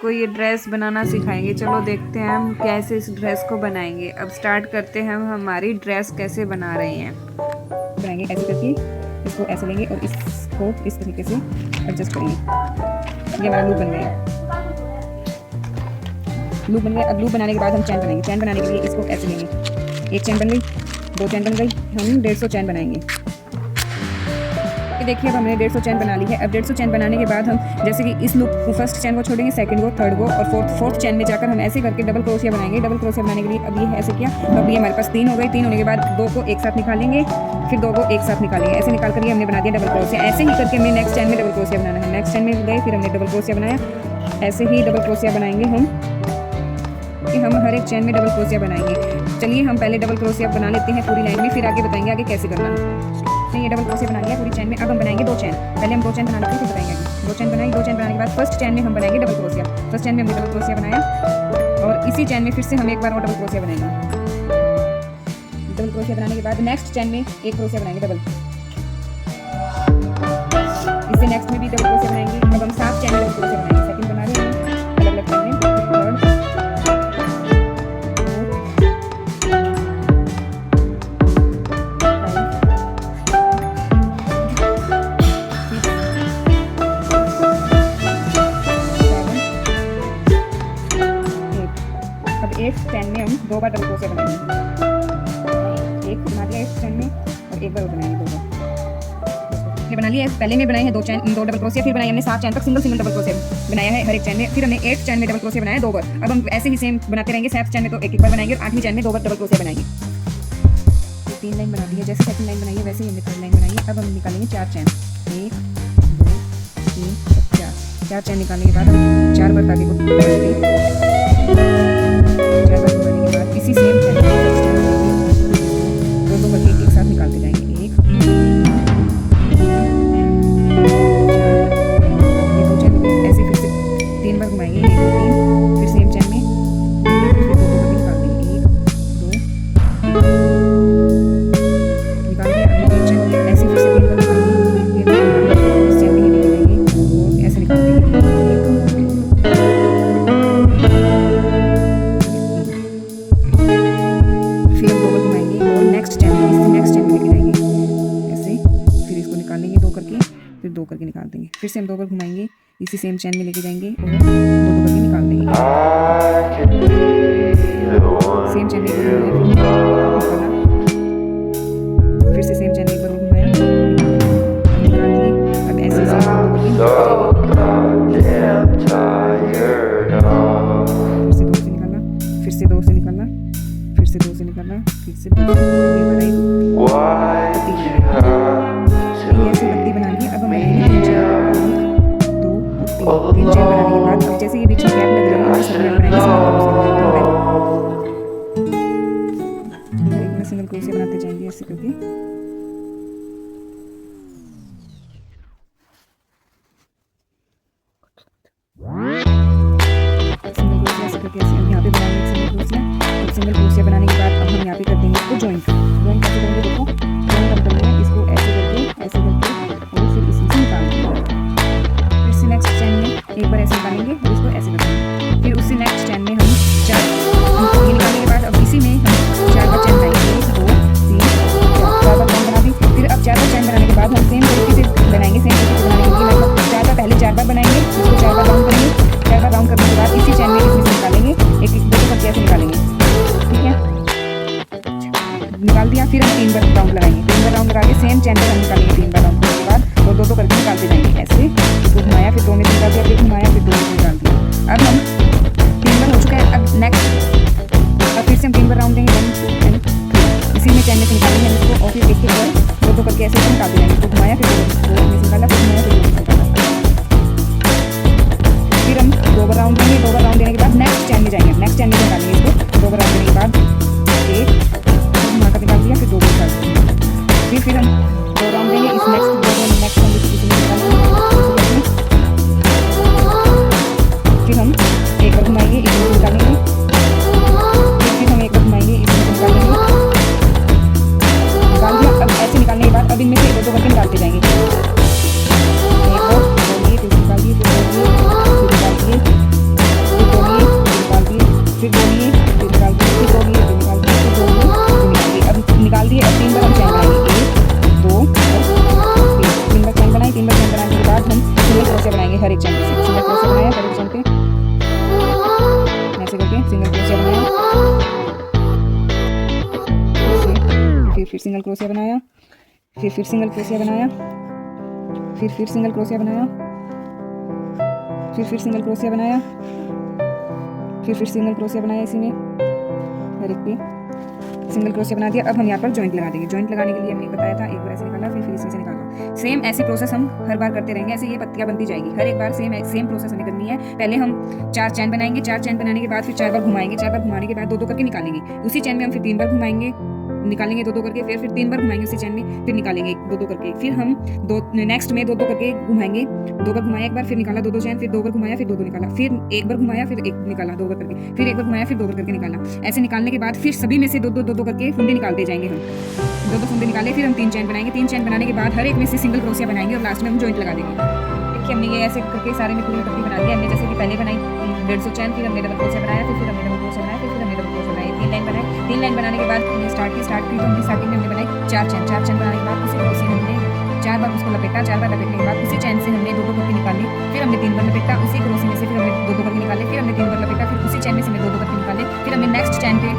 आपको ये ड्रेस बनाना सिखाएंगे। चलो देखते हैं हम कैसे इस ड्रेस को बनाएंगे। अब स्टार्ट करते हैं हम हमारी ड्रेस कैसे बना रहे हैं। बनाएंगे ऐसे करके, इसको ऐसे लेंगे और इसको इस तरीके से एडजस्ट करेंगे। ये हमारा लूप बन गया। लूप बन गया। अब लूप बनाने के बाद हम चैन बनाएंगे। चैन बनाने के लिए इसको ऐसे लेंगे। एक चैन बन गई, दो चैन बन गई, हम 150 चैन बनाएंगे। देखिए अब हमने 150 चैन बना ली है। अब 150 चैन बनाने के बाद हम जैसे कि इस लूप फर्स्ट चैन को छोड़ेंगे, सेकंड को, थर्ड को और फोर्थ चैन में जाकर हम ऐसे करके डबल क्रोशिया बनाएंगे। डबल क्रोशिया बनाने के लिए अब ये ऐसे किया, तो अब ये हमारे पास 3 हो गई। 3 होने के बाद 2 को एक साथ निकालेंगे, फिर 2 को एक साथ निकालेंगे। ऐसे निकाल कर ये हमने बना दिया डबल क्रोशिया। ऐसे ही करके हमें नेक्स्ट चैन में डबल क्रोशिया बनाना है। नेक्स्ट चैन में गए, फिर हमने डबल क्रोशिया बनाया। ऐसे ही डबल क्रोशिया बनाएंगे हम हर एक चैन में डबल क्रोशिया बनाएंगे। चलिए हम पहले डबल क्रोशिया बना लेते हैं पूरी लाइन में, फिर आगे बताएंगे आगे कैसे करना है। ये डबल क्रोशिया बना लिया पूरी चैन में। अब हम बनाएंगे 2 चैन। पहले हम 2 चैन बना लेते हैं, फिर बताएंगे आगे। 2 चैन बनाएंगे। 2 चैन बनाने के बाद फर्स्ट चैन में हम बनाएंगे डबल क्रोशिया। फर्स्ट चैन में हमने डबल क्रोशिया बनाया और इसी चैन में फिर से हम एक बार और डबल क्रोशिया बनाएंगे। डबल क्रोशिया बनाने के बाद नेक्स्ट चैन में एक क्रोशिया बनाएंगे डबल। इससे नेक्स्ट में भी डबल क्रोशिया बनाएंगे। अब हम 7 चैन में डबल क्रोशिया बनाएंगे। सेकंड बना रहे हैं अलग अलग चैन में, थर्ड, एक चैन में हम 2 बार डबल क्रोशिया बनाएंगे। एक बना दिया इस चैन में और एक बार और बनाएंगे 2 बार। ये बना लिया। पहले में बनाए हैं 2 डबल क्रोशिया, फिर बनाए हमने 7 चैन तक सिंगल डबल क्रोशिया बनाया है हर एक चैन में। फिर हमने 8 चैन में डबल क्रोशिया बनाया 2 बार। अब हम ऐसे ही सेम बनाते रहेंगे। 7 चैन में तो एक बार बनाएंगे और 8वीं चैन में 2 बार डबल क्रोशिया बनाएंगे। 3 लाइन बना दी है। जैसे सेकंड लाइन बनाई है वैसे ही हमने थर्ड लाइन बनाई है। अब हम निकालेंगे 4 चैन। 1 2 3 4। 4 चैन निकालने के बाद हम 4 बार ताकि को इसी सेम चैन दोनों करके एक साथ निकालते जाएंगे। 1 ये 2 चैन ऐसे फिर से 3 बार घुमाएंगे। 1 2 3 फिर सेम चैन में फिर 2 करके निकाल देंगे। 1 2 निकाल दिया। अब 2 चैन ऐसे फिर से 3 बार घुमाएंगे। इस चैन में ही लेके जाएंगे और ऐसे निकाल देंगे। फिर 2 करके निकाल देंगे। फिर से हम 2 बार घुमाएंगे, इसी सेम चैन में लेके जाएंगे और 2 करके निकाल देंगे। सेम चैन में फिर से सेम चैन में एक बार घुमाया, निकाल दिए। अब ऐसे फिर से 2 से निकालना, फिर से 2 से निकालना, फिर से 2 से निकालना, फिर से 2 ऐसे पत्ती बना ली। अब हम 3 चैन बनाने के बाद अब जैसे ये बीच में गैप लग रहा है सिंगल क्रोशिया बनाते जाएंगे ऐसे करके। यहाँ पे बनाएंगे सिंगल क्रोशिया बनाने के बाद अब हम यहाँ पे कर देंगे इसको ज्वाइन कैसे करेंगे। देखो ज्वाइन हम करेंगे इसको ऐसे करके और फिर इसी से निकाल देंगे। फिर से नेक्स्ट चैन में एक बार ऐसे निकालेंगे और इसको ऐसे कर देंगे। फिर उससे नेक्स्ट चैन में हम 4 ये निकालने के बाद अब इसी में हम 4 बार चैन बनाएंगे। 1 2 3 4 बार चैन बना दी। फिर अब 4 बार चैन बनाने के बाद हम सेम तरीके से बनाएंगे। सेम तरीके से बनाने के लिए मतलब 4 बार पहले 4 बार बनाएंगे, इसको 4 बार राउंड करेंगे। 4 बार राउंड करने के बाद इसी चैन में इसमें से निकालेंगे, एक एक 2 करके ऐसे निकालेंगे। ठीक है, निकाल दिया। फिर हम 3 बार राउंड लगाएंगे। 3 बार राउंड लगा के सेम चैन पर हम निकालेंगे। 3 बार राउंड करने के बाद और 2 करके निकालते जाएंगे ऐसे। इसको घुमाया, फिर 2 में निकाल दिया, फिर घुमाया, फिर 2 में निकाल दिया। अब हम 3 बार हो चुका है। अब नेक्स्ट अब फिर से हम 3 बार राउंड देंगे 1 2 3 इसी में चैन में से निकालेंगे हम इसको और फिर एक बार 2 करके ऐसे निकालते जाएंगे। इसको घुमाया, फिर 2 में से निकाला, फिर घुमाया, फिर 2 में निकाला। फिर हम 2 बार राउंड देंगे। 2 बार राउंड देने के बाद नेक्स्ट चैन में जाएंगे। नेक्स्ट चैन में निकालेंगे इसको। 2 बार राउंड देने के बाद 1 घुमा कर निकाल दिया, फिर 2 निकाल दिया। फिर हम 2 राउंड देंगे इस नेक्स्ट चैन में किसी में निकालेंगे। फिर हम एक बार घुमाएंगे, इसमें निकालेंगे। फिर हम एक बार घुमाएंगे, इसमें निकालेंगे। निकाल दिया। अब ऐसे निकालने के बाद अब इनमें से 2 करके निकालते जाएंगे। एक और निकाल दिए, फिर निकाल दिए, फिर निकाल दिए, सिंगल क्रोशिया बनाया, फिर सिंगल क्रोशिया बनाया, फिर सिंगल क्रोशिया बनाया, फिर सिंगल क्रोशिया बनाया, फिर सिंगल क्रोशिया बनाया इसी में हर एक पे सिंगल क्रोशिया बना दिया। अब हम यहाँ पर जॉइंट लगा देंगे। जॉइंट लगाने के लिए हमने बताया था एक बार ऐसे निकाला, फिर इसमें से निकाला। सेम ऐसी प्रोसेस हम हर बार करते रहेंगे, ऐसे ये पत्तियां बनती जाएगी। हर एक बार सेम प्रोसेस हमें करनी है। पहले हम 4 चैन बनाएंगे, 4 चैन बनाने के बाद फिर 4 बार घुमाएंगे, 4 बार घुमाने के बाद 2-2 करके निकालेंगे। उसी चैन में हम फिर 3 बार घुमाएंगे, निकालेंगे 2-2 करके, फिर 3 बार घुमाएंगे उसी चैन में, फिर निकालेंगे 2-2 करके। फिर हम नेक्स्ट में 2-2 करके घुमाएंगे, 2 बार घुमाया एक बार, फिर निकाला 2-2 चैन, फिर 2 बार घुमाया, फिर 2-2 निकाला, फिर एक बार घुमाया, फिर एक निकाला 2 बार करके, फिर एक बार घुमाया, फिर 2 बार करके निकाला। ऐसे निकालने के बाद फिर सभी में से 2-2 करके फुंडे निकालते जाएंगे। हम 2-2 फुंडे निकाले, फिर हम 3 चैन बनाएंगे। 3 चैन बनाने के बाद हर एक में से सिंगल क्रोशिया बनाएंगे और लास्ट में हम जॉइंट लगा देंगे। देखिए हमने ये ऐसे करके सारे में पूरी पट्टी बना दी। हमने जैसे कि पहले बनाई 150 चैन, फिर हमने डबल क्रोशिया बनाया, फिर हमने डबल क्रोशिया बनाया, फिर हमने डबल क्रोशिया बनाया, 3 लाइन बनाए। 3 लाइन बनाने के बाद हमने स्टार्ट की तो हमने स्टार्टिंग में हमने बनाई 4 चैन। 4 चैन बनाने के बाद उसी क्रोशिया में हमने 4 बार उसको लपेटा। 4 बार लपेटने के बाद उसी चैन से हमने 2-2 करके निकाले, फिर हमने 3 बार लपेटा, उसी क्रोशिया में से फिर हमने 2-2 करके निकाले, फिर हमने 3 बार लपेटा, फिर उसी चैन में से हमने 2-2 करके निकाले, फिर हमने नेक्स्ट चैन पे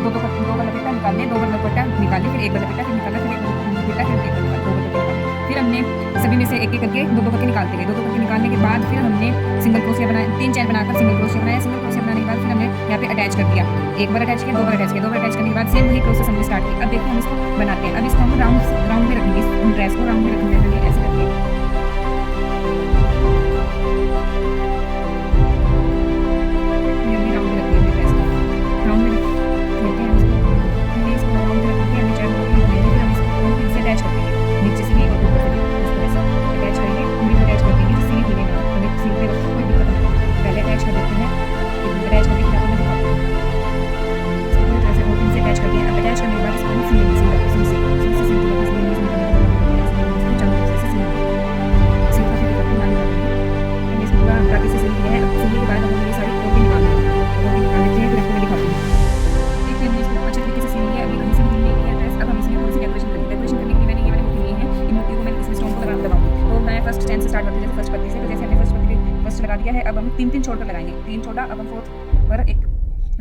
2 बार लपेटा, निकाले, 2 बार लपेटा, निकाले, फिर 1 बार लपेटा, फिर निकाला, फिर 1 बार लपेटा, फिर 1 बार निकाला, 2 बार लपेटा। फिर हमने सभी में से एक एक करके 2-2 करके निकालते गए। 2-2 करके निकालने के बाद फिर हमने सिंगल क्रोशिया बनाया, 3 चैन बनाकर सिंगल क्रोशिया बनाया। सिंगल क्रोशिया बनाने के बाद फिर हमने यहाँ पे अटैच कर दिया, एक बार अटैच किया, 2 बार अटैच किया, 2 बार अटैच करने के बाद सेम वही प्रोसेस हमने स्टार्ट की। अब देखिए हम इसको बनाते हैं। अब इसको हम राउंड में रखेंगे, इस ड्रेस को राउंड में रखेंगे ऐसे करके। नीचे से भी और ऊपर से भी इस तरह से अटैच करेंगे, पूरी को अटैच कर देंगे जिससे ये हिले ना, हमें सीट पे रखो कोई दिक्कत नहीं। पहले अटैच कर देते हैं, अटैच करके फिर आपको दिखाते हैं। इसको पूरी तरह से और इनसे अटैच कर दिया। अब अटैच करने के बाद इसको हम सिलेंगे, फर्स्ट चैन से स्टार्ट करते हैं, जैसे फर्स्ट पत्ती से, तो जैसे हमने फर्स्ट पत्ती पे फर्स्ट लगा दिया है। अब हम 3-3 छोड़ कर लगाएंगे, 3 छोटा, अब हम 4th पर एक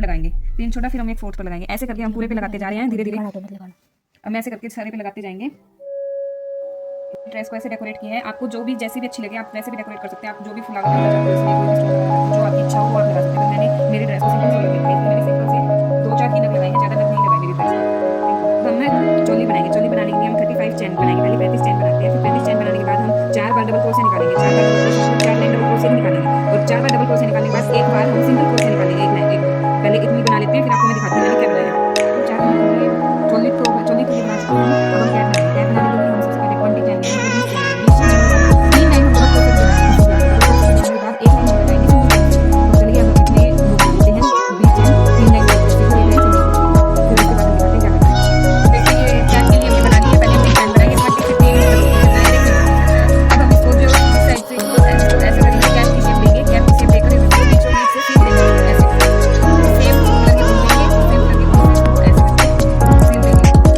लगाएंगे, 3 छोटा, फिर हम एक 4th पर लगाएंगे। ऐसे करके हम पूरे पे लगाते जा रहे हैं धीरे धीरे। अब मैं ऐसे करके सारे पे लगाते जाएंगे। ड्रेस को ऐसे डेकोरेट किया है, आपको जो भी जैसे भी अच्छी लगे आप वैसे भी डेकोरेट कर सकते हैं। आप जो भी फुला जो आपकी इच्छा हो वो आप लगा सकते हैं। मैंने मेरी ड्रेस को सिंपल से लगी, मैंने सिंपल से 2-4 ही नग लगाए हैं, ज़्यादा नग नहीं लगाए मेरी ड्रेस को। हम चोली बनाएंगे, चोली बनाने के लिए हम 35 चैन बनाएंगे। पहले 35 चैन बनाते हैं, फिर 35 चैन बनाने के बाद हम 4 बार डबल क्रोशिया निकालेंगे, 4 बार double crochet, 4 line double crochet निकालेंगे, और 4 बार डबल क्रोशिया निकालने के बाद एक बार हम सिंगल क्रोशिया निकालेंगे, एक लाइन। पहले इतनी बना लेते हैं, फिर आपको मैं दिखाती हूँ मैंने क्या बनाया। 4 चोली तो बना चुके हैं। अब हम क्या बनाएंगे, क्या बनाने के लिए हम सबसे पहले 20 चैन लेंगे, 20 चैन, 3 लाइन हम डबल क्रोशिया बनाने के बाद एक लाइन लगाएंगे। चलिए अब इतने लोग लेते हैं 20 चैन, 3 लाइन डबल क्रोशिया, फिर उसके बाद हम दिखाते हैं क्या करना है। देखिए ये चैन के लिए हमने बना दी है, पहले हमने चैन बनाएंगे, इसके बाद फिर 3 अब हम इसको जो इस साइड से ऐसे करेंगे, कैप की शेप देंगे, कैप की शेप देकर इसको बीचों बीच से सील देंगे, ऐसे सेम करके घूमेंगे, सेम करके ऐसे सील देंगे।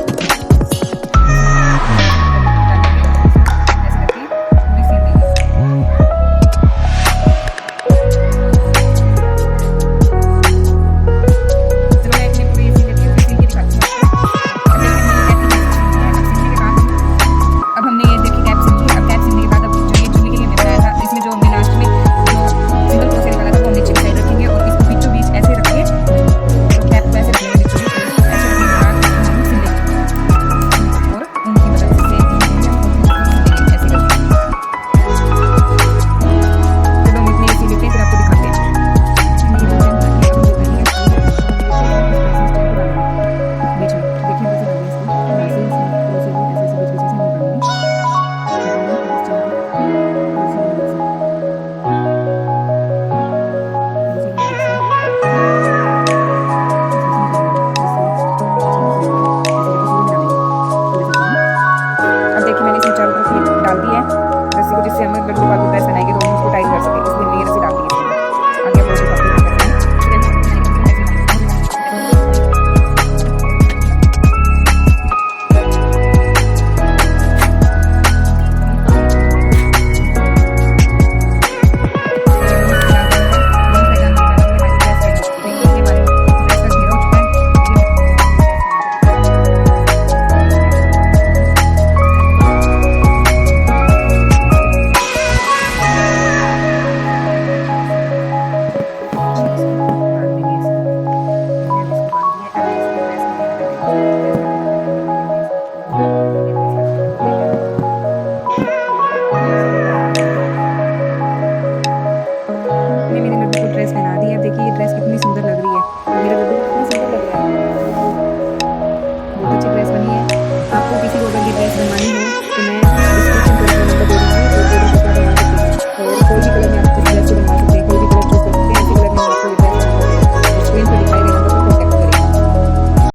कि ये ड्रेस